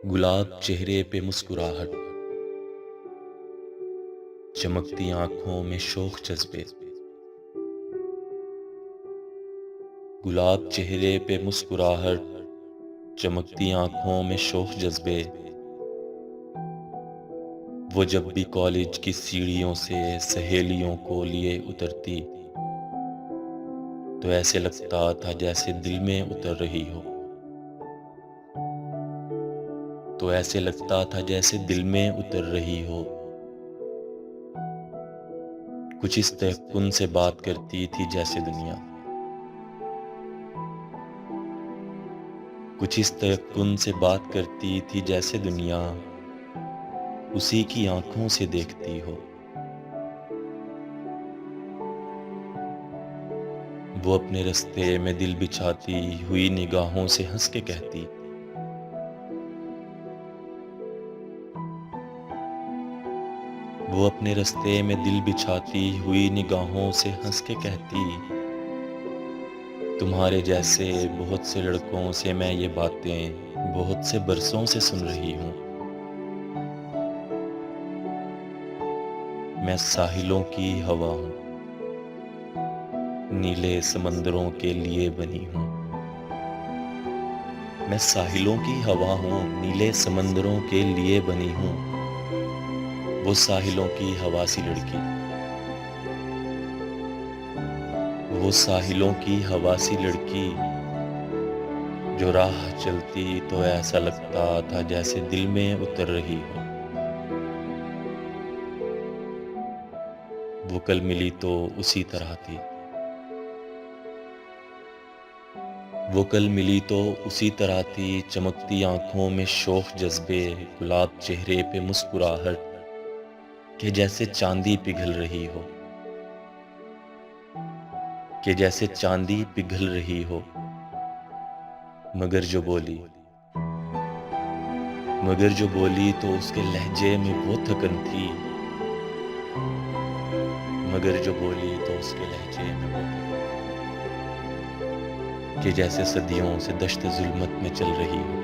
گلاب چہرے پہ مسکراہٹ، چمکتی آنکھوں میں شوق جذبے. گلاب چہرے پہ مسکراہٹ، چمکتی آنکھوں میں شوق جذبے. وہ جب بھی کالج کی سیڑھیوں سے سہیلیوں کو لیے اترتی تو ایسے لگتا تھا جیسے دل میں اتر رہی ہو. تو ایسے لگتا تھا جیسے دل میں اتر رہی ہو. کچھ اس تیقن سے بات کرتی تھی جیسے دنیا، کچھ اس تیقن سے بات کرتی تھی جیسے دنیا اسی کی آنکھوں سے دیکھتی ہو. وہ اپنے رستے میں دل بچھاتی ہوئی نگاہوں سے ہنس کے کہتی، وہ اپنے رستے میں دل بچھاتی ہوئی نگاہوں سے ہنس کے کہتی، تمہارے جیسے بہت سے لڑکوں سے میں یہ باتیں بہت سے برسوں سے سن رہی ہوں. میں ساحلوں کی ہوا ہوں، نیلے سمندروں کے لیے بنی ہوں. میں ساحلوں کی ہوا ہوں، نیلے سمندروں کے لیے بنی ہوں. وہ ساحلوں کی ہوا سی لڑکی، وہ ساحلوں کی ہوا سی لڑکی جو راہ چلتی تو ایسا لگتا تھا جیسے دل میں اتر رہی ہو. وہ کل ملی تو اسی طرح تھی، وہ کل ملی تو اسی طرح تھی. چمکتی آنکھوں میں شوق جذبے، گلاب چہرے پہ مسکراہٹ کہ جیسے چاندی پگھل رہی ہو، کہ جیسے چاندی پگھل رہی ہو. مگر جو بولی، مگر جو بولی تو اس کے لہجے میں وہ تھکن تھی، مگر جو بولی تو اس کے لہجے میں وہ تھکن کہ جیسے صدیوں سے دشت ظلمت میں چل رہی ہو،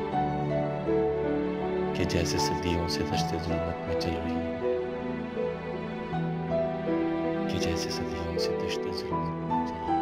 کہ جیسے صدیوں سے دشت ظلمت میں چل رہی ہو، کہ جیسے صدیوں سے دشت ظلمت میں چل رہی ہو.